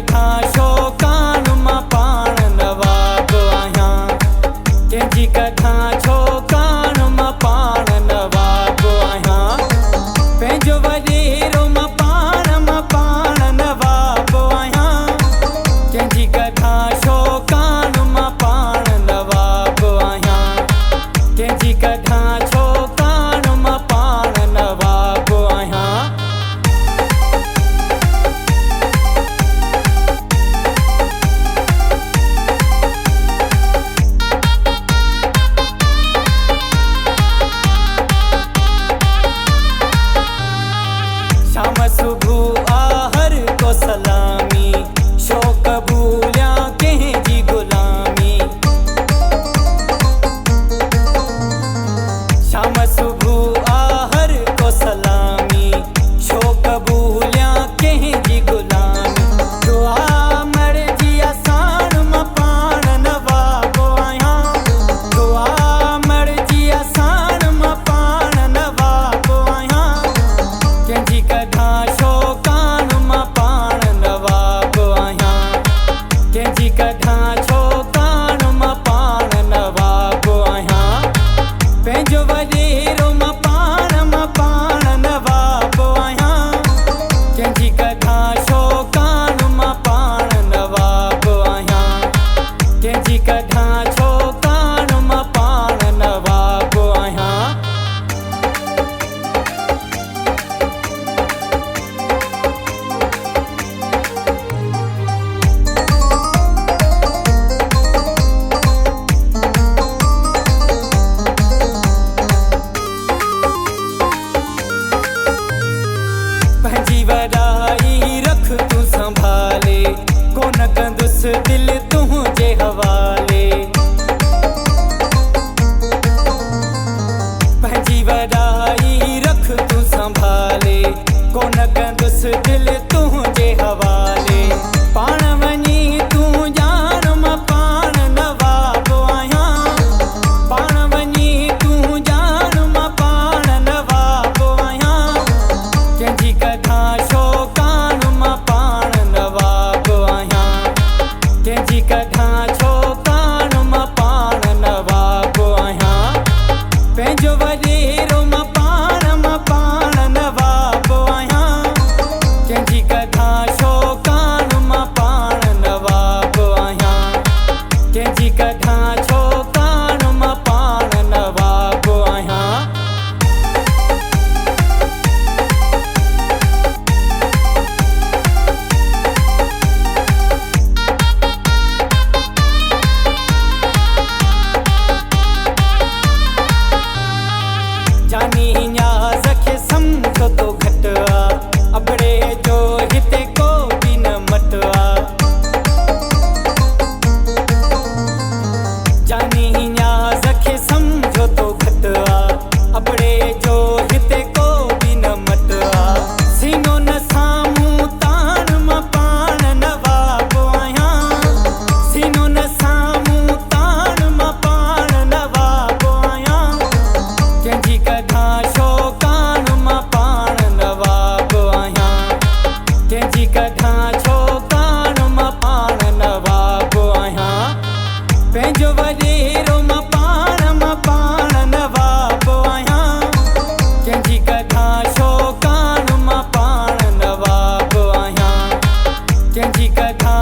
कथा शोकान मां पाण नवाब आहियां। कंहिंजी कथा शोकान मां पाण नवाब आहियां। पंहिंजो वॾेरो मां पाण नवाब आहियां। कंहिंजी कथा शोकान मां पाण नवाब आहियां। कंहिंजी कथा शोकान मां पाण नवाब आहियां। शाम सुबह आहर को सलामी, शौक़ भूलिया कंहिंजी गुलामी। शाम सुबह आहर को सलामी, शौक़ भूलिया कंहिंजी गुलामी। दुआ मर्जी आसान मां पाण नवाब आहियां। दुआ मर्जी आसान मां पाण नवाब आहियां। कंहिंजी कथा शोकान मां पाण नवाब आहियां। कंहिंजी कथा शोकान मां पाण नवाब आहियां। पंहिंजो वॾेरो मां पाण नवाब आहियां। कंहिंजी कथा शोकान मां पाण नवाब आहियां। कंहिंजी कथा शोकान मां पाण नवाब आहियां। पंहिंजी वॾाई रख तूं संभाले, कोन कंदुसि दिलि तुंहिंजे हवाले। पंहिंजी वॾाई रख तूं संभाले, कोन कंदुसि दिलि तुंहिंजे हवाले। पाण वञी तूं ॼाण मां पाण नवाब आहियां। पाण वञी तूं ॼाण मां पाण नवाब आहियां। कंहिंजी कथा शोकान मां पाण नवाब आहियां। कंहिंजी कथा शोकान मां पाण नवाब आहियां। पंहिंजो वॾेरो मां पाण नवाब आहियां। कंहिंजी कथा शोकान मां पाण नवाब आहियां। कंहिंजी कथा शोकान मां पाण नवाब आहियां। जानी न्याज़ खे सम्झो तो घटि आ, अबड़े जो हिते को बि न मट आ। जानी न्याज़ खे सम्झो तो घटि आ, अबड़े जो हिते को बि न मट आ। सीनो न साम्हूं तान मां पाण नवाब आहियां। सीनो न साम्हूं तान मां पाण नवाब आहियां। कंहिंजी कथा शोकान मां पाण नवाब आहियां। कंहिंजी कथा शोकान मां पाण नवाब आहियां। पंहिंजो वॾेरो मां पाण नवाब आहियां। कंहिंजी कथा शोकान मां पाण नवाब आहियां। कंहिंजी कथा